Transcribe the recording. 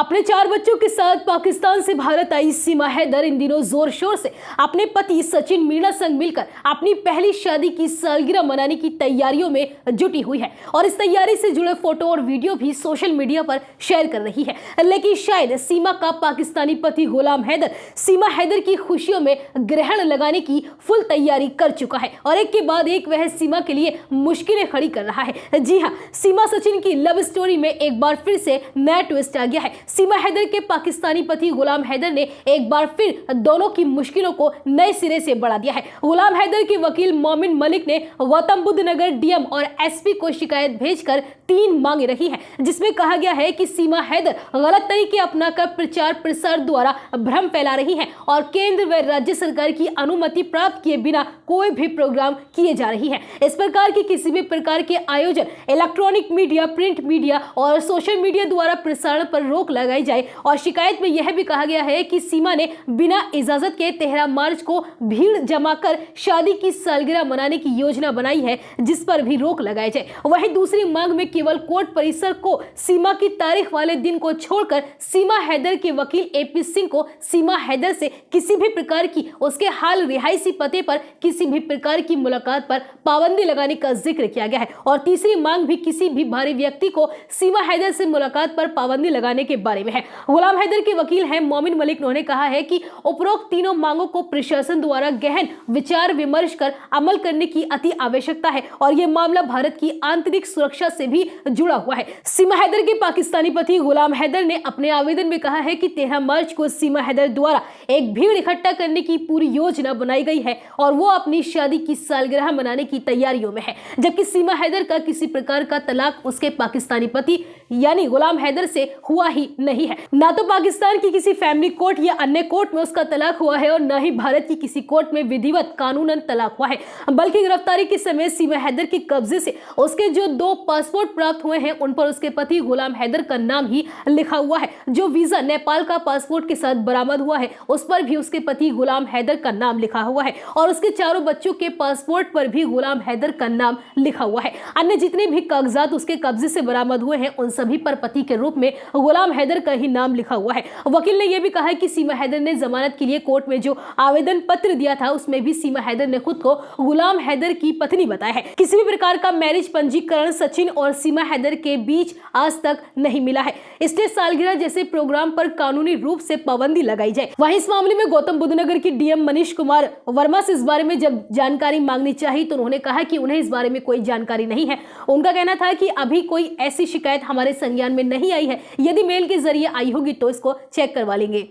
अपने 4 बच्चों के साथ पाकिस्तान से भारत आई सीमा हैदर इन दिनों जोर शोर से अपने पति सचिन मीणा संग मिलकर अपनी पहली शादी की सालगिरह मनाने की तैयारियों में जुटी हुई है और इस तैयारी से जुड़े फोटो और वीडियो भी सोशल मीडिया पर शेयर कर रही है। लेकिन शायद सीमा का पाकिस्तानी पति गुलाम हैदर सीमा हैदर की खुशियों में ग्रहण लगाने की फुल तैयारी कर चुका है और एक के बाद एक वह सीमा के लिए मुश्किलें खड़ी कर रहा है। जी हाँ, सीमा सचिन की लव स्टोरी में एक बार फिर से नया ट्विस्ट आ गया है। सीमा हैदर के पाकिस्तानी पति गुलाम हैदर ने एक बार फिर दोनों की मुश्किलों को नए सिरे से बढ़ा दिया है। गुलाम हैदर के वकील मोमिन मलिक ने गौतम बुद्ध नगर डीएम और एसपी को शिकायत भेजकर 3 मांगे रखी है, जिसमें कहा गया है कि सीमा हैदर गलत तरीके अपनाकर प्रचार प्रसार द्वारा भ्रम फैला रही है और केंद्र व राज्य सरकार की अनुमति प्राप्त किए बिना कोई भी प्रोग्राम किए जा रही है। इस प्रकार की किसी भी प्रकार के आयोजन इलेक्ट्रॉनिक मीडिया, प्रिंट मीडिया और सोशल मीडिया द्वारा प्रसारण पर रोक लगाई जाए। और शिकायत में यह भी कहा गया है कि सीमा ने बिना इजाजत के 13 मार्च को भीड़ जमाकर शादी की सालगिरह मनाने की योजना बनाई है, जिस पर भी रोक लगाई जाए। वहीं दूसरी मांग में केवल कोर्ट परिसर को सीमा की तारीख वाले दिन को छोड़कर सीमा हैदर के वकील एपी सिंह को सीमा हैदर से किसी भी प्रकार की उसके हाल रिहायशी पते पर किसी भी प्रकार की मुलाकात पर पाबंदी लगाने का जिक्र किया गया है। और तीसरी मांग भी किसी भी भारी व्यक्ति को सीमा हैदर से मुलाकात पर पाबंदी लगाने के बारे में है। गुलाम हैदर के वकील हैं मोमिन मलिक, उन्होंने कहा है कि उपरोक्त तीनों मांगों को प्रशासन द्वारा गहन विचार विमर्श कर अमल करने की अति आवश्यकता है और यह मामला भारत की आंतरिक सुरक्षा से भी जुड़ा हुआ है। सीमा हैदर के पाकिस्तानी पति गुलाम हैदर ने अपने आवेदन में कहा है कि 13 मार्च को सीमा हैदर द्वारा एक भीड़ इकट्ठा करने की पूरी योजना बनाई गई है और वो अपनी शादी की सालगिरह मनाने की तैयारियों में है, जबकि सीमा हैदर का किसी प्रकार का तलाक उसके पाकिस्तानी पति यानी गुलाम हैदर से हुआ ही नहीं है। ना तो पाकिस्तान की किसी फैमिली कोर्ट या अन्य कोर्ट में उसका तलाक हुआ है और न ही भारत की किसी कोर्ट में विधिवत कानूनन तलाक हुआ है, बल्कि गिरफ्तारी के समय सीमा हैदर के कब्जे से उसके जो 2 पासपोर्ट प्राप्त हुए हैं उन पर उसके पति गुलाम हैदर का नाम ही लिखा हुआ है। जो वीजा नेपाल का पासपोर्ट के साथ बरामद हुआ है उस पर भी उसके पति गुलाम हैदर का नाम लिखा हुआ है और उसके 4 बच्चों के पासपोर्ट पर भी गुलाम हैदर का नाम लिखा हुआ है। अन्य जितने भी कागजात उसके कब्जे से बरामद हुए हैं उन सभी पर पति के रूप में गुलाम हैदर का ही नाम लिखा हुआ है। वकील ने यह भी कहा है कि सीमा हैदर ने जमानत के लिए कोर्ट में जो आवेदन पत्र दिया था उसमें भी सीमा हैदर ने खुद को गुलाम हैदर की पत्नी बताया है। किसी भी प्रकार का मैरिज पंजीकरण सचिन और सीमा हैदर के बीच आज तक नहीं मिला है, इसलिए सालगिरह जैसे प्रोग्राम पर कानूनी रूप से पाबंदी लगाई जाए। वहीं इस मामले में गौतम बुद्ध नगर की डीएम मनीष कुमार वर्मा से इस बारे में जब जानकारी मांगनी चाहिए तो उन्होंने कहा कि उन्हें इस बारे में कोई जानकारी नहीं है। उनका कहना था कि अभी कोई ऐसी शिकायत हमारे संज्ञान में नहीं आई है, यदि मेल के जरिए आई होगी तो इसको चेक करवा लेंगे।